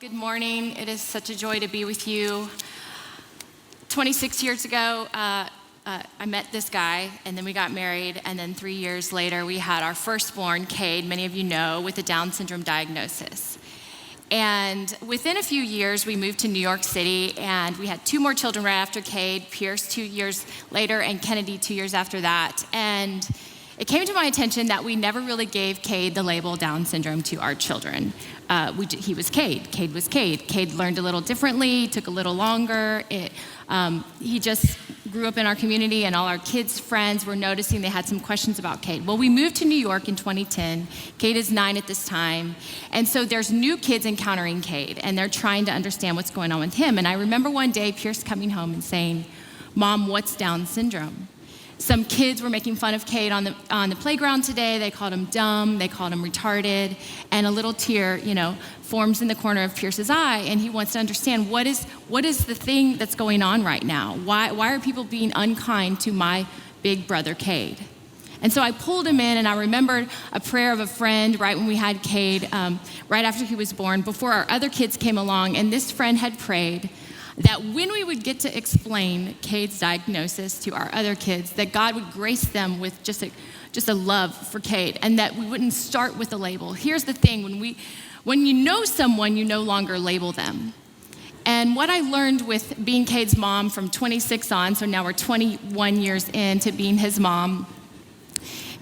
Good morning. It is such a joy to be with you. 26 years ago, I met this guy, and then we got married, and then 3 years later, we had our firstborn, Cade, many of you know, with a Down syndrome diagnosis. And within a few years, we moved to New York City, and we had 2 more children right after Cade, Pierce 2 years later, and Kennedy 2 years after that. And it came to my attention that we never really gave Cade the label Down syndrome to our children. He was Cade. Cade was Cade. Cade learned a little differently, took a little longer. He just grew up in our community, and all our kids' friends were noticing they had some questions about Cade. Well, we moved to New York in 2010. Cade is 9 at this time. And so there's new kids encountering Cade, and they're trying to understand what's going on with him. And I remember one day Pierce coming home and saying, "Mom, what's Down syndrome?" Some kids were making fun of Cade on the playground today. They called him dumb, they called him retarded, and a little tear, forms in the corner of Pierce's eye, and he wants to understand what is the thing that's going on right now? Why are people being unkind to my big brother Cade? And so I pulled him in, and I remembered a prayer of a friend right when we had Cade, right after he was born, before our other kids came along, and this friend had prayed that when we would get to explain Cade's diagnosis to our other kids, that God would grace them with just a love for Cade, and that we wouldn't start with a label. Here's the thing, when you know someone, you no longer label them. And what I learned with being Cade's mom from 26 on, so now we're 21 years into being his mom,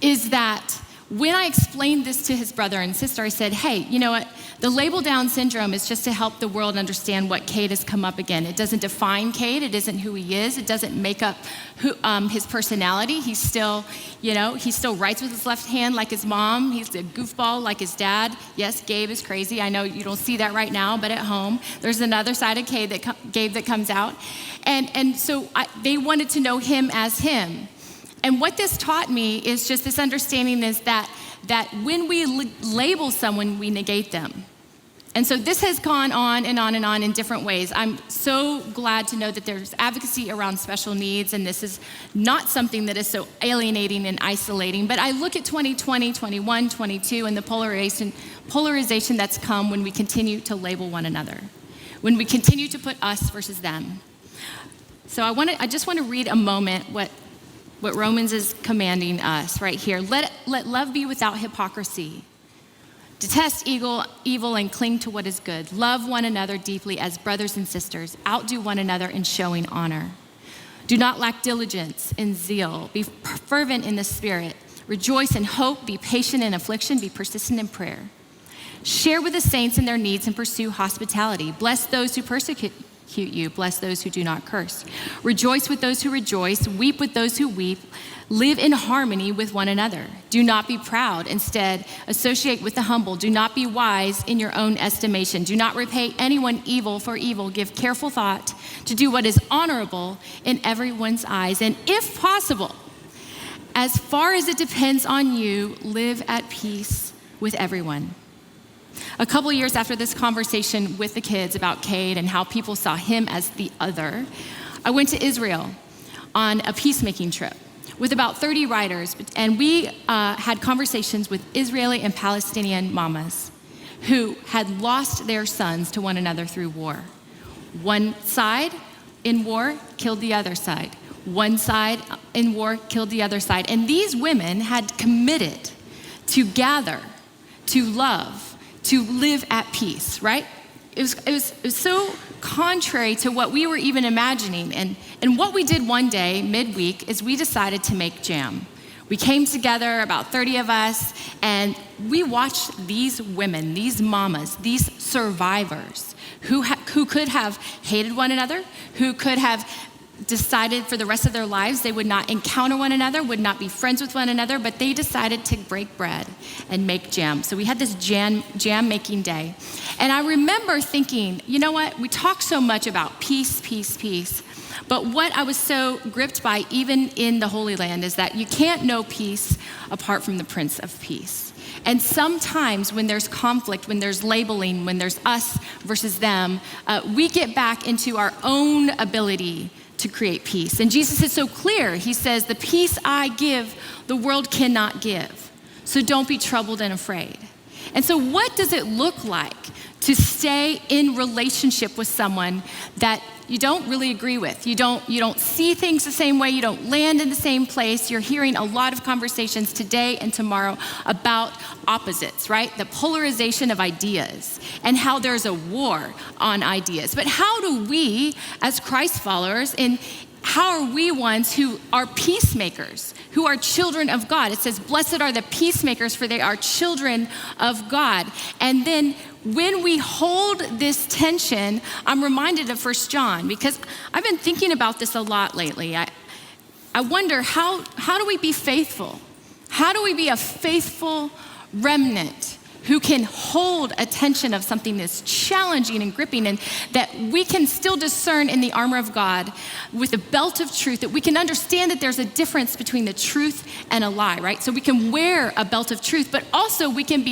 is that when I explained this to his brother and sister, I said, hey, you know what? The label Down syndrome is just to help the world understand what Cade has come up again. It doesn't define Cade. It isn't who he is. It doesn't make up his personality. He still writes with his left hand like his mom. He's a goofball like his dad. Yes, Gabe is crazy. I know you don't see that right now, but at home, there's another side of Gabe that comes out. And so they wanted to know him as him. And what this taught me is just this understanding is that when we label someone, we negate them. And so this has gone on and on and on in different ways. I'm so glad to know that there's advocacy around special needs, and this is not something that is so alienating and isolating. But I look at 2020, 21, 22, and the polarization that's come when we continue to label one another, when we continue to put us versus them. So I just want to read a moment what Romans is commanding us right here. Let love be without hypocrisy. Detest evil and cling to what is good. Love one another deeply as brothers and sisters. Outdo one another in showing honor. Do not lack diligence and zeal. Be fervent in the spirit. Rejoice in hope. Be patient in affliction. Be persistent in prayer. Share with the saints in their needs and pursue hospitality. Bless those who persecute you. Bless those who do not curse. Rejoice with those who rejoice. Weep with those who weep. Live in harmony with one another. Do not be proud. Instead, associate with the humble. Do not be wise in your own estimation. Do not repay anyone evil for evil. Give careful thought to do what is honorable in everyone's eyes. And if possible, as far as it depends on you, live at peace with everyone. A couple years after this conversation with the kids about Cade and how people saw him as the other, I went to Israel on a peacemaking trip with about 30 writers, and we had conversations with Israeli and Palestinian mamas who had lost their sons to one another through war. One side in war killed the other side. One side in war killed the other side. And these women had committed to gather, to love, to live at peace, right? It was so contrary to what we were even imagining. And what we did one day, midweek, is we decided to make jam. We came together, about 30 of us, and we watched these women, these mamas, these survivors who could have hated one another, who could have decided for the rest of their lives they would not encounter one another, would not be friends with one another, but they decided to break bread and make jam. So we had this jam making day. And I remember thinking, you know what? We talk so much about peace, peace, peace. But what I was so gripped by, even in the Holy Land, is that you can't know peace apart from the Prince of Peace. And sometimes when there's conflict, when there's labeling, when there's us versus them, we get back into our own ability to create peace. And Jesus is so clear. He says, the peace I give, the world cannot give. So don't be troubled and afraid. And so what does it look like to stay in relationship with someone that you don't really agree with. You don't see things the same way. You don't land in the same place. You're hearing a lot of conversations today and tomorrow about opposites, right? The polarization of ideas and how there's a war on ideas. But how do we, as Christ followers, and how are we ones who are peacemakers, who are children of God? It says, blessed are the peacemakers, for they are children of God. And then when we hold this tension, I'm reminded of 1 John, because I've been thinking about this a lot lately. I wonder, how do we be faithful? How do we be a faithful remnant who can hold a tension of something that's challenging and gripping, and that we can still discern in the armor of God with the belt of truth, that we can understand that there's a difference between the truth and a lie, right? So we can wear a belt of truth, but also we can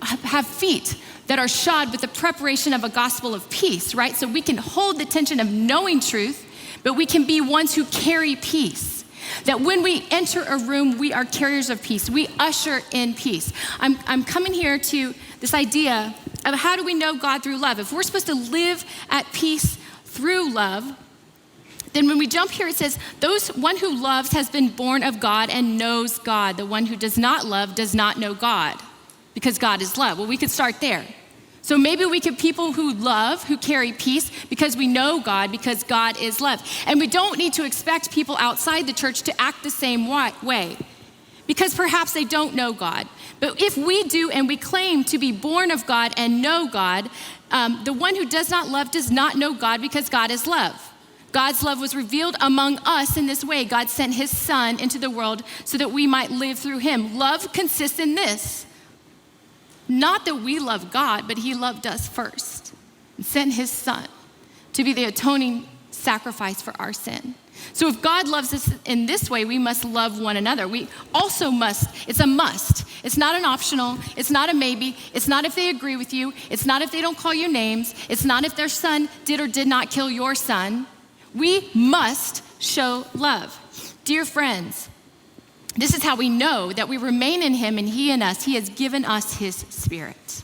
have feet that are shod with the preparation of a gospel of peace, right? So we can hold the tension of knowing truth, but we can be ones who carry peace. That when we enter a room, we are carriers of peace. We usher in peace. I'm coming here to this idea of how do we know God through love? If we're supposed to live at peace through love, then when we jump here, it says, one who loves has been born of God and knows God. The one who does not love does not know God, because God is love. Well, we could start there. So maybe we could people who love, who carry peace, because we know God, because God is love. And we don't need to expect people outside the church to act the same way, because perhaps they don't know God. But if we do, and we claim to be born of God and know God, the one who does not love does not know God, because God is love. God's love was revealed among us in this way. God sent his son into the world so that we might live through him. Love consists in this. Not that we love God, but he loved us first and sent his son to be the atoning sacrifice for our sin. So if God loves us in this way, we must love one another. We also must. It's a must. It's not an optional. It's not a maybe. It's not if they agree with you. It's not if they don't call you names. It's not if their son did or did not kill your son. We must show love. Dear friends, this is how we know that we remain in him and he in us. He has given us his spirit.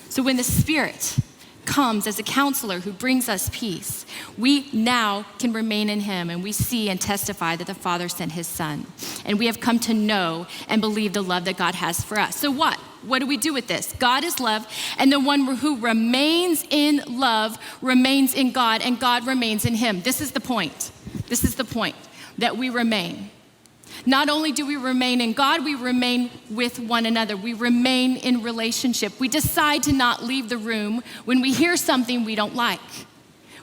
So when the spirit comes as a counselor who brings us peace, we now can remain in him, and we see and testify that the Father sent his son. And we have come to know and believe the love that God has for us. So what? What do we do with this? God is love, and the one who remains in love remains in God, and God remains in him. This is the point. This is the point, that we remain. Not only do we remain in God, we remain with one another. We remain in relationship. We decide to not leave the room when we hear something we don't like,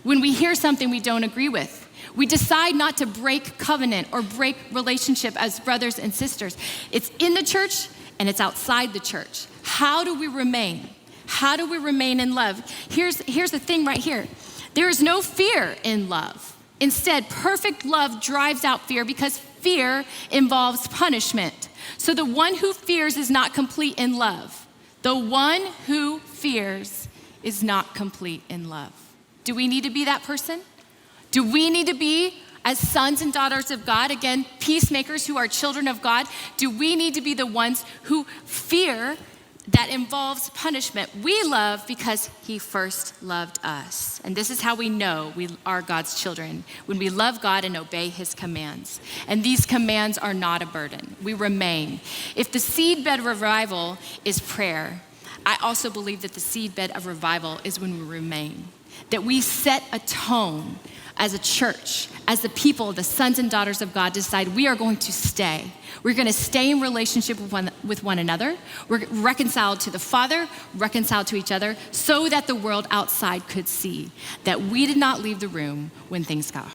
when we hear something we don't agree with. We decide not to break covenant or break relationship as brothers and sisters. It's in the church and it's outside the church. How do we remain? How do we remain in love? Here's the thing right here. There is no fear in love. Instead, perfect love drives out fear, because fear involves punishment. So the one who fears is not complete in love. The one who fears is not complete in love. Do we need to be that person? Do we need to be, as sons and daughters of God, again, peacemakers who are children of God, do we need to be the ones who fear that involves punishment? We love because he first loved us. And this is how we know we are God's children, when we love God and obey his commands. And these commands are not a burden. We remain. If the seedbed of revival is prayer, I also believe that the seedbed of revival is when we remain. That we set a tone as a church, as the people, the sons and daughters of God, decide we are going to stay. We're going to stay in relationship with one another. We're reconciled to the Father, reconciled to each other, so that the world outside could see that we did not leave the room when things got hard.